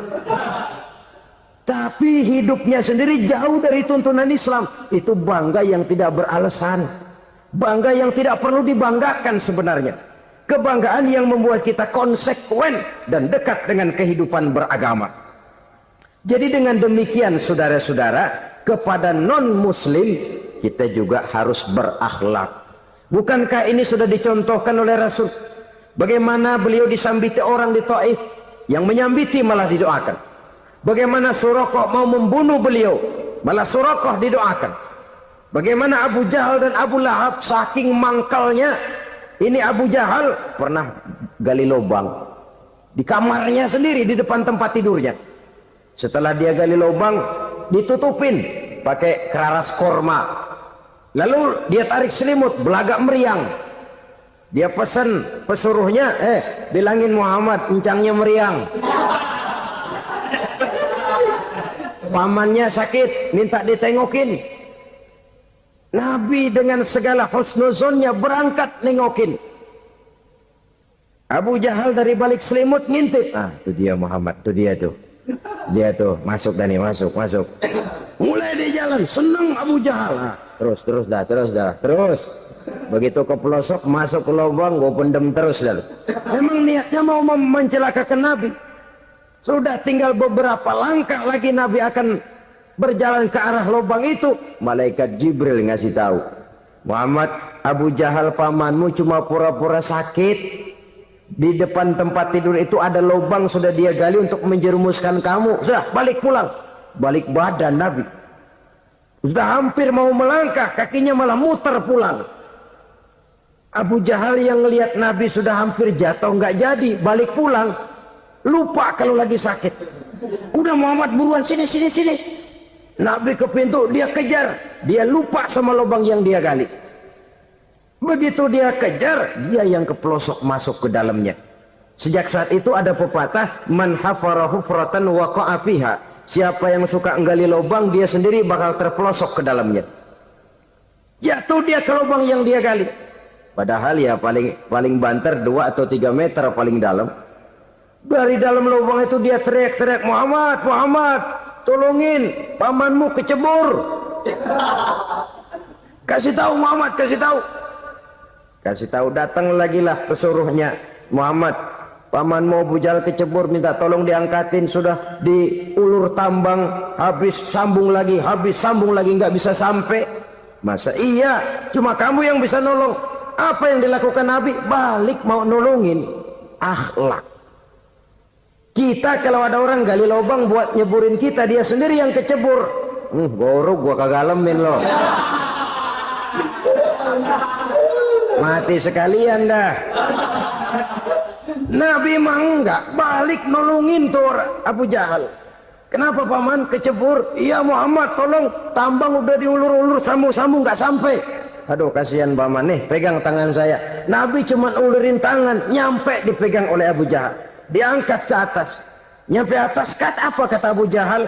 Tapi hidupnya sendiri jauh dari tuntunan Islam. Itu bangga yang tidak beralasan. Bangga yang tidak perlu dibanggakan sebenarnya. Kebanggaan yang membuat kita konsekuen dan dekat dengan kehidupan beragama. Jadi dengan demikian saudara-saudara, kepada non-muslim kita juga harus berakhlak. Bukankah ini sudah dicontohkan oleh Rasul? Bagaimana beliau disambiti orang di Taif, yang menyambiti malah didoakan. Bagaimana Suraqah mau membunuh beliau, malah Suraqah didoakan. Bagaimana Abu Jahal dan Abu Lahab saking mangkalnya. Ini Abu Jahal pernah gali lubang di kamarnya sendiri, di depan tempat tidurnya. Setelah dia gali lubang, ditutupin pakai keraras korma. Lalu dia tarik selimut, belagak meriang. Dia pesan pesuruhnya, bilangin Muhammad encangnya meriang. Pamannya sakit, minta ditengokin. Nabi dengan segala husnuzonnya berangkat nengokin. Abu Jahal dari balik selimut ngintip. Ah, itu dia Muhammad, itu dia tuh. Dia tuh masuk Dani, masuk. Mulai di jalan, seneng Abu Jahal. Terus. Begitu ke pelosok, masuk ke lubang, gue pendem terus dah. Memang niatnya mau mencelakakan Nabi. Sudah tinggal beberapa langkah lagi Nabi akan berjalan ke arah lubang itu. Malaikat Jibril ngasih tahu, Muhammad, Abu Jahal pamanmu cuma pura-pura sakit. Di depan tempat tidur itu ada lubang sudah dia gali untuk menjerumuskan kamu. Sudah balik pulang. Balik badan Nabi. Sudah hampir mau melangkah, kakinya malah muter pulang. Abu Jahal yang lihat Nabi sudah hampir jatuh nggak jadi, balik pulang. Lupa kalau lagi sakit. Udah Muhammad buruan sini. Nabi ke pintu, dia kejar. Dia lupa sama lubang yang dia gali. Begitu dia kejar, dia yang kepelosok masuk ke dalamnya. Sejak saat itu ada pepatah, man hafara hufratan waqa'a fiha. Siapa yang suka nggali lubang, dia sendiri bakal terpelosok ke dalamnya. Jatuh dia ke lubang yang dia gali. Padahal ya paling banter 2 atau 3 meter paling dalam. Dari dalam lubang itu dia teriak-teriak, Muhammad, tolongin, pamanmu kecebur. Kasih tahu Muhammad, kasih tahu. Datang lagi lah pesuruhnya, Muhammad, pamanmu Abu Jahal kecebur, minta tolong diangkatin. Sudah diulur tambang, habis sambung lagi, nggak bisa sampai. Masa iya, cuma kamu yang bisa nolong. Apa yang dilakukan Nabi? Balik mau nolongin. Akhlak. Kita kalau ada orang gali lubang buat nyeburin kita, dia sendiri yang kecebur. Gorok gua kagalemin loh. Mati sekalian dah. Nabi mah enggak, balik nolongin tuh Abu Jahal. Kenapa paman kecebur? Iya Muhammad, tolong, tambang udah diulur-ulur, sambung nggak sampai. Aduh kasihan paman nih, pegang tangan saya. Nabi cuma ulurin tangan, nyampe dipegang oleh Abu Jahal. Diangkat ke atas. Nyampe atas, apa kata Abu Jahal?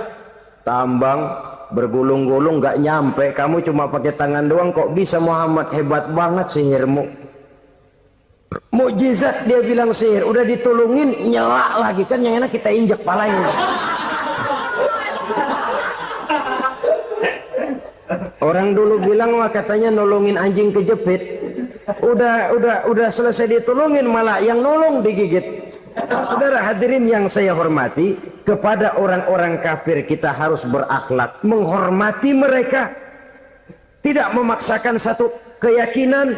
Tambang bergulung-gulung nggak nyampe, kamu cuma pakai tangan doang kok bisa Muhammad, hebat banget sihirmu. Mukjizat dia bilang sihir, udah ditolongin nyela lagi, kan yang enak kita injek palanya. Orang dulu bilang wah katanya nolongin anjing kejepit. Udah selesai ditolongin malah yang nolong digigit. Saudara hadirin yang saya hormati, kepada orang-orang kafir kita harus berakhlak, menghormati mereka, tidak memaksakan satu keyakinan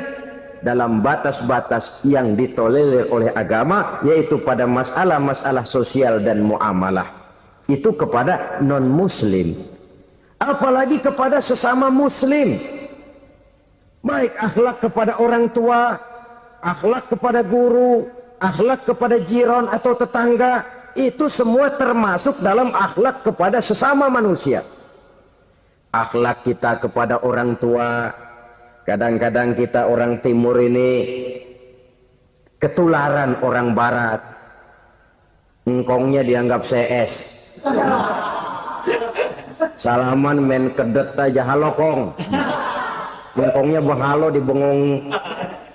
dalam batas-batas yang ditolerir oleh agama, yaitu pada masalah-masalah sosial dan muamalah. Itu kepada non-muslim, apalagi kepada sesama muslim. Baik akhlak kepada orang tua, akhlak kepada guru, akhlak kepada jiran atau tetangga, itu semua termasuk dalam akhlak kepada sesama manusia. Akhlak kita kepada orang tua, kadang-kadang kita orang timur ini ketularan orang barat. Engkongnya dianggap CS. Salaman main kedet aja halokong. Engkongnya bahalo di bengong.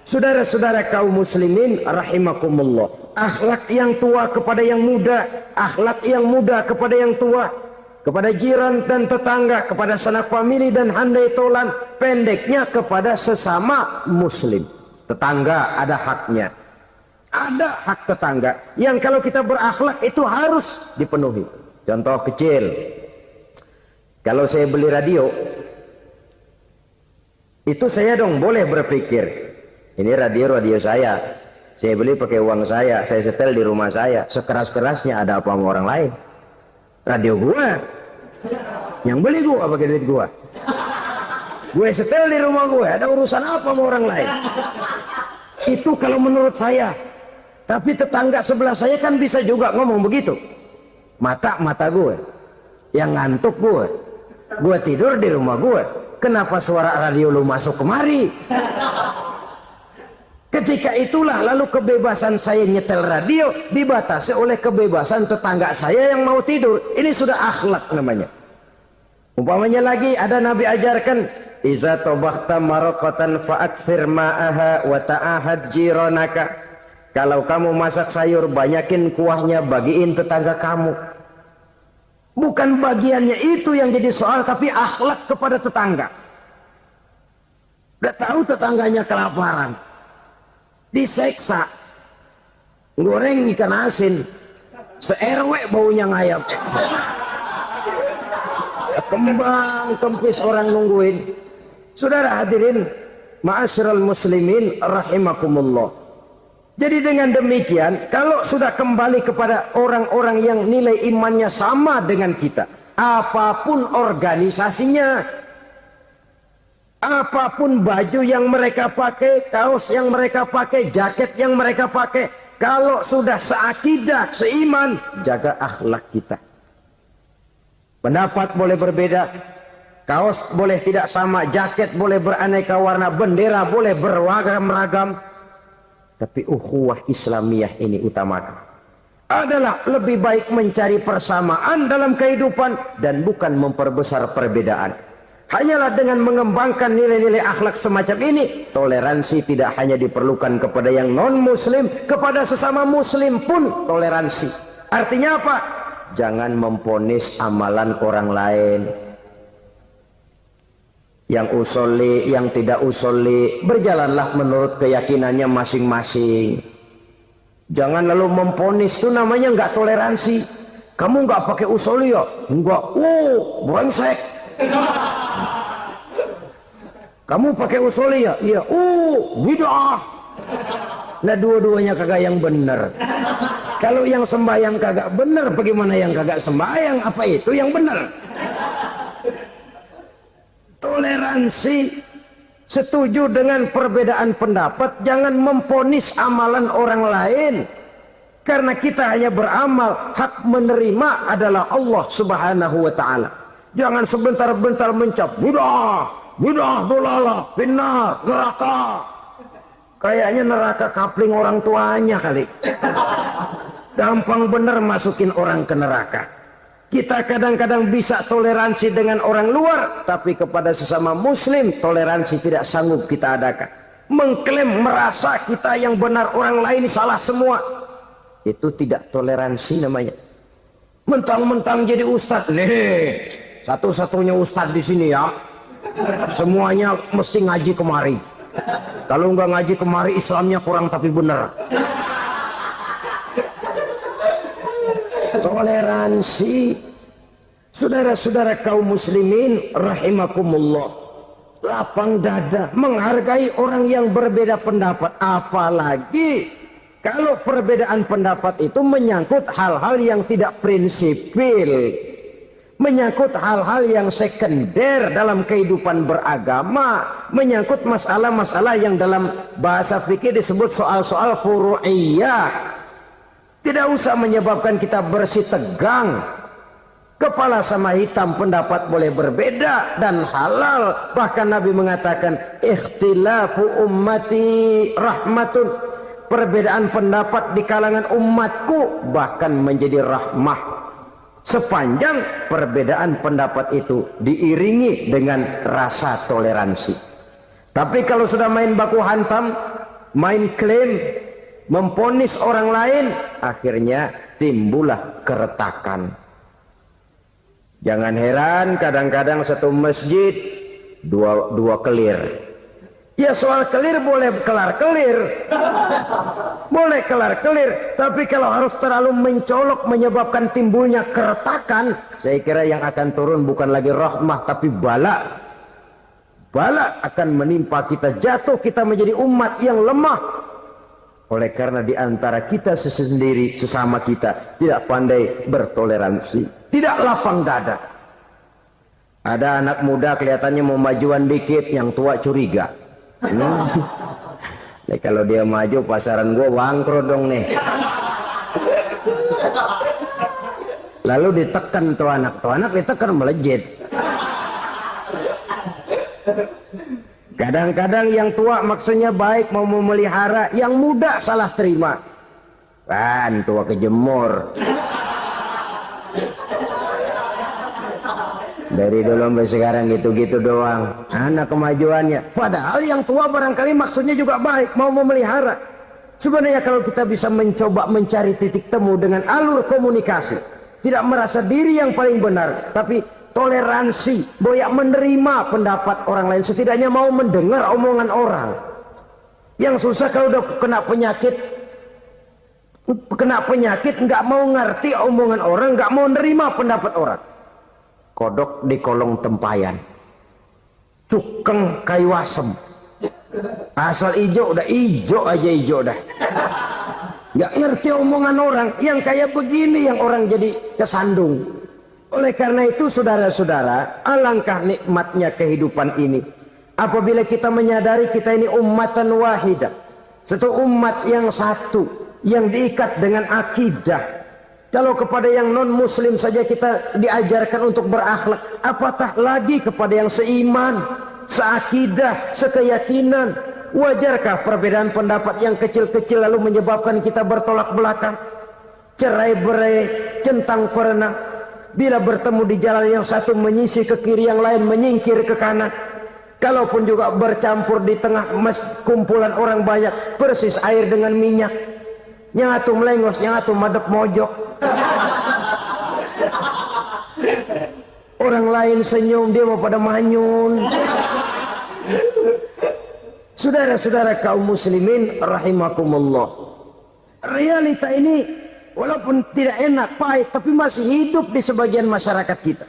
Saudara-saudara kaum muslimin rahimakumullah, akhlak yang tua kepada yang muda, akhlak yang muda kepada yang tua, kepada jiran dan tetangga, kepada sanak famili dan handai tolan, pendeknya kepada sesama muslim. Tetangga ada haknya, ada hak tetangga yang kalau kita berakhlak itu harus dipenuhi. Contoh kecil, kalau saya beli radio, itu saya dong boleh berpikir, ini radio saya beli pakai uang saya setel di rumah saya, sekeras-kerasnya ada apa sama orang lain? Radio gua, yang beli gua pakai duit gua, gue setel di rumah gue, ada urusan apa sama orang lain? Itu kalau menurut saya. Tapi tetangga sebelah saya kan bisa juga ngomong begitu. Mata gue, yang ngantuk gue tidur di rumah gue, kenapa suara radio lu masuk kemari? Ketika itulah lalu kebebasan saya nyetel radio dibatasi oleh kebebasan tetangga saya yang mau tidur. Ini sudah akhlak namanya. Umpamanya lagi ada Nabi ajarkan, iza tobakhta maraqatan fa'akthir ma'aha wa ta'ahad jiranaka. Kalau kamu masak sayur, banyakin kuahnya, bagiin tetangga kamu. Bukan bagiannya itu yang jadi soal, tapi akhlak kepada tetangga. Udah tahu tetangganya kelaparan, diseksa, goreng ikan asin, se-RW baunya ngayap, kembang kempis orang nungguin. Saudara hadirin ma'asyiral muslimin rahimakumullah. Jadi dengan demikian, kalau sudah kembali kepada orang-orang yang nilai imannya sama dengan kita, apapun organisasinya, apapun baju yang mereka pakai, kaos yang mereka pakai, jaket yang mereka pakai, kalau sudah seakidah, seiman, jaga akhlak kita. Pendapat boleh berbeda, kaos boleh tidak sama, jaket boleh beraneka warna, bendera boleh beragam-ragam, tapi ukhuwah Islamiyah ini utamakan. Adalah lebih baik mencari persamaan dalam kehidupan dan bukan memperbesar perbedaan. Hanyalah dengan mengembangkan nilai-nilai akhlak semacam ini, toleransi tidak hanya diperlukan kepada yang non-muslim, kepada sesama muslim pun toleransi. Artinya apa? Jangan memponis amalan orang lain. Yang usolli, yang tidak usolli, berjalanlah menurut keyakinannya masing-masing. Jangan lalu memponis, itu namanya nggak toleransi. Kamu nggak pakai usolli ya? Enggak. Brengsek. Kamu pakai usolli ya? Iya. Bid'ah. Nah, dua-duanya kagak yang benar. Kalau yang sembahyang kagak benar, bagaimana yang kagak sembahyang? Apa itu yang benar? Toleransi, setuju dengan perbedaan pendapat, jangan memponis amalan orang lain. Karena kita hanya beramal, hak menerima adalah Allah Subhanahu wa ta'ala. Jangan sebentar-bentar mencap bid'ah, dolalah, benar, neraka. Kayaknya neraka kapling orang tuanya kali. Gampang bener masukin orang ke neraka. Kita kadang-kadang bisa toleransi dengan orang luar, tapi kepada sesama muslim toleransi tidak sanggup kita adakan. Mengklaim merasa kita yang benar, orang lain salah semua, itu tidak toleransi namanya. Mentang-mentang jadi ustadz, nih satu-satunya ustadz di sini ya, semuanya mesti ngaji kemari. Kalau nggak ngaji kemari Islamnya kurang tapi benar. Toleransi. Saudara-saudara kaum muslimin rahimakumullah, lapang dada menghargai orang yang berbeda pendapat, apalagi kalau perbedaan pendapat itu menyangkut hal-hal yang tidak prinsipil, menyangkut hal-hal yang sekunder dalam kehidupan beragama, menyangkut masalah-masalah yang dalam bahasa fikih disebut soal-soal furu'iyah. Tidak usah menyebabkan kita bersih tegang. Kepala sama hitam pendapat boleh berbeda dan halal. Bahkan Nabi mengatakan ikhtilafu ummati rahmatun. Perbedaan pendapat di kalangan umatku bahkan menjadi rahmah, sepanjang perbedaan pendapat itu diiringi dengan rasa toleransi. Tapi kalau sudah main baku hantam, main klaim, memponis orang lain, akhirnya timbullah keretakan. Jangan heran kadang-kadang satu masjid dua kelir. Ya soal kelir boleh kelar-kelir, boleh kelar-kelir, tapi kalau harus terlalu mencolok menyebabkan timbulnya keretakan, saya kira yang akan turun bukan lagi rahmah tapi bala. Bala akan menimpa kita, jatuh kita menjadi umat yang lemah. Oleh karena di antara kita sendiri, sesama kita tidak pandai bertoleransi, tidak lapang dada. Ada anak muda kelihatannya mau majuan dikit, yang tua curiga. Nih, kalau dia maju pasaran gue bangkrut dong nih. Lalu ditekan tuh anak ditekan melejit. Kadang-kadang yang tua maksudnya baik, mau memelihara, yang muda salah terima. Kan tua kejemur. Dari dulu sampai sekarang gitu-gitu doang, anak kemajuannya. Padahal yang tua barangkali maksudnya juga baik, mau memelihara. Sebenarnya kalau kita bisa mencoba mencari titik temu dengan alur komunikasi, tidak merasa diri yang paling benar, tapi toleransi, boyak menerima pendapat orang lain, setidaknya mau mendengar omongan orang. Yang susah kalau udah kena penyakit nggak mau ngerti omongan orang, nggak mau nerima pendapat orang. Kodok di kolong tempayan, cukeng kayu asem, asal ijo udah ijo aja, ijo dah. Nggak ngerti omongan orang. Yang kayak begini yang orang jadi kesandung. Oleh karena itu saudara-saudara, alangkah nikmatnya kehidupan ini apabila kita menyadari kita ini ummatan wahidah, satu umat yang satu, yang diikat dengan akidah. Kalau kepada yang non muslim saja kita diajarkan untuk berakhlak, apatah lagi kepada yang seiman, seakidah, sekeyakinan. Wajarkah perbedaan pendapat yang kecil-kecil lalu menyebabkan kita bertolak belakang, cerai-berai, centang perenang? Bila bertemu di jalan yang satu menyisih ke kiri, yang lain menyingkir ke kanan. Kalaupun juga bercampur di tengah kumpulan orang banyak, persis air dengan minyak. Yang atu melengos, yang atu madep mojok. Orang lain senyum, dia mau pada manyun. Saudara-saudara kaum muslimin rahimakumullah, realita ini walaupun tidak enak, pahit, tapi masih hidup di sebagian masyarakat kita.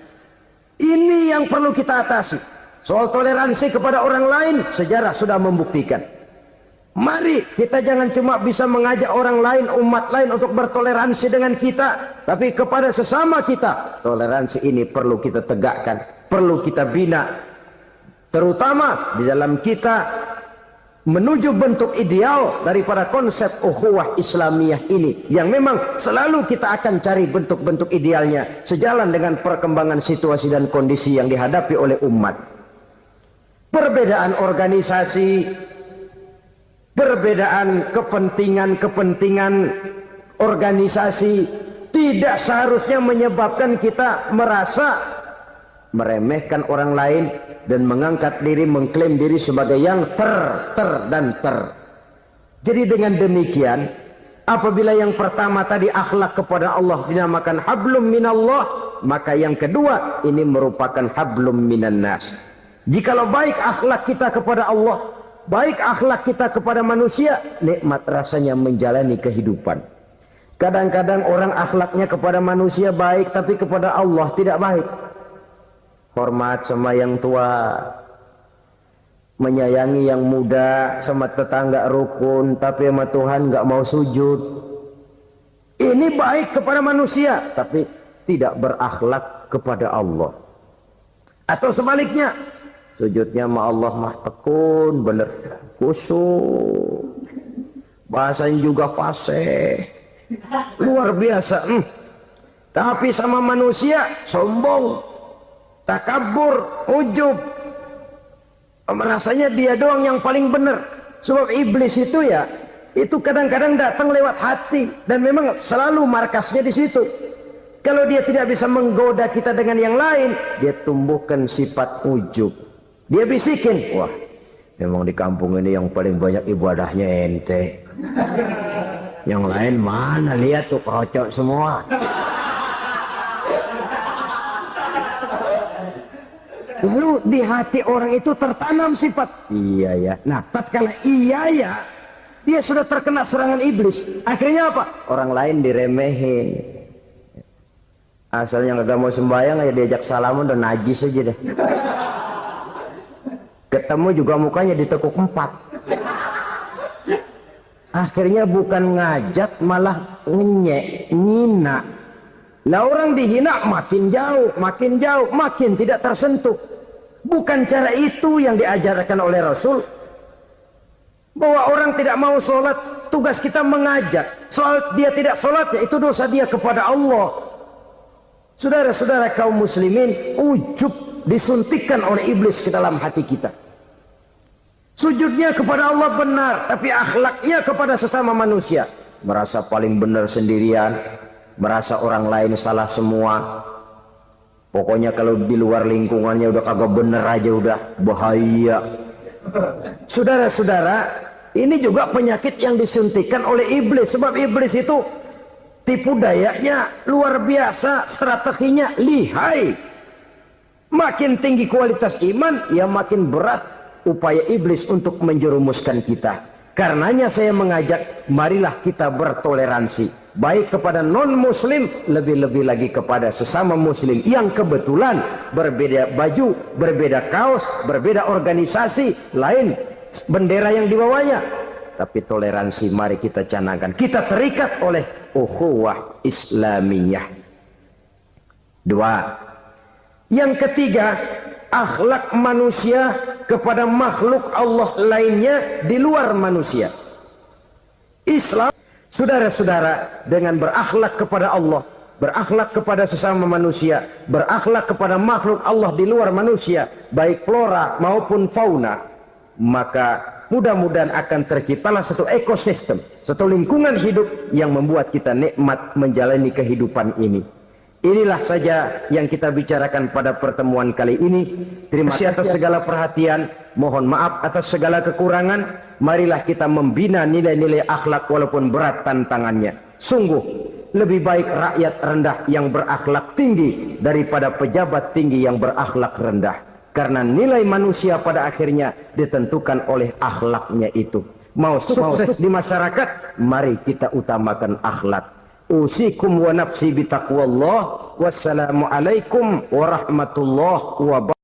Ini yang perlu kita atasi. Soal toleransi kepada orang lain, sejarah sudah membuktikan. Mari kita jangan cuma bisa mengajak orang lain, umat lain untuk bertoleransi dengan kita, tapi kepada sesama kita. Toleransi ini perlu kita tegakkan, perlu kita bina, terutama di dalam kita menuju bentuk ideal daripada konsep ukhuwah Islamiyah ini, yang memang selalu kita akan cari bentuk-bentuk idealnya sejalan dengan perkembangan situasi dan kondisi yang dihadapi oleh umat. Perbedaan organisasi, perbedaan kepentingan organisasi tidak seharusnya menyebabkan kita merasa meremehkan orang lain dan mengangkat diri, mengklaim diri sebagai yang ter. Jadi dengan demikian, apabila yang pertama tadi akhlak kepada Allah dinamakan hablum minallah, maka yang kedua ini merupakan hablum minan nas. Jikalau baik akhlak kita kepada Allah, baik akhlak kita kepada manusia, nikmat rasanya menjalani kehidupan. Kadang-kadang orang akhlaknya kepada manusia baik, tapi kepada Allah tidak baik. Hormat sama yang tua, menyayangi yang muda, sama tetangga rukun, tapi sama Tuhan nggak mau sujud. Ini baik kepada manusia, tapi tidak berakhlak kepada Allah. Atau sebaliknya, sujudnya sama Allah mah tekun, bener khusyuk, bahasanya juga fasih, luar biasa. Tapi sama manusia sombong, takabur, ujub, merasanya dia doang yang paling benar. Sebab iblis itu ya, itu kadang-kadang datang lewat hati, dan memang selalu markasnya di situ. Kalau dia tidak bisa menggoda kita dengan yang lain, dia tumbuhkan sifat ujub. Dia bisikin, wah memang di kampung ini yang paling banyak ibadahnya ente, yang lain mana, lihat tuh kerocok semua. Lalu di hati orang itu tertanam sifat iya ya. Nah tatkala iya ya, dia sudah terkena serangan iblis. Akhirnya apa? Orang lain diremehin. Asalnya nggak mau sembahyang, ya diajak salaman udah najis aja deh. Ketemu juga mukanya ditekuk 4. Akhirnya bukan ngajak, malah ngenyek, nyina. Lah orang dihina makin jauh, makin tidak tersentuh. Bukan cara itu yang diajarkan oleh Rasul. Bahwa orang tidak mau sholat, tugas kita mengajak. Soal dia tidak sholat, ya itu dosa dia kepada Allah. Saudara-saudara kaum muslimin, ujub disuntikkan oleh iblis ke dalam hati kita. Sujudnya kepada Allah benar, tapi akhlaknya kepada sesama manusia merasa paling benar sendirian, merasa orang lain salah semua. Pokoknya kalau di luar lingkungannya udah kagak bener aja udah bahaya. Saudara-saudara, ini juga penyakit yang disuntikkan oleh iblis. Sebab iblis itu tipu dayanya luar biasa, strateginya lihai. Makin tinggi kualitas iman, ya makin berat upaya iblis untuk menjerumuskan kita. Karenanya saya mengajak, marilah kita bertoleransi, baik kepada non-muslim, lebih-lebih lagi kepada sesama muslim yang kebetulan berbeda baju, berbeda kaos, berbeda organisasi, lain bendera yang dibawanya. Tapi toleransi mari kita canangkan. Kita terikat oleh ukhuwah Islamiyah. 2. Yang ketiga, akhlak manusia kepada makhluk Allah lainnya di luar manusia. Islam, saudara-saudara, dengan berakhlak kepada Allah, berakhlak kepada sesama manusia, berakhlak kepada makhluk Allah di luar manusia, baik flora maupun fauna, maka mudah-mudahan akan terciptalah satu ekosistem, satu lingkungan hidup yang membuat kita nikmat menjalani kehidupan ini. Inilah saja yang kita bicarakan pada pertemuan kali ini. Terima kasih atas segala perhatian. Mohon maaf atas segala kekurangan. Marilah kita membina nilai-nilai akhlak walaupun berat tantangannya. Sungguh lebih baik rakyat rendah yang berakhlak tinggi daripada pejabat tinggi yang berakhlak rendah. Karena nilai manusia pada akhirnya ditentukan oleh akhlaknya itu. Mau sukses di masyarakat, mari kita utamakan akhlak. Usikum wa nafsi bitaqwallah. Wassalamualaikum warahmatullahi wabarakatuh.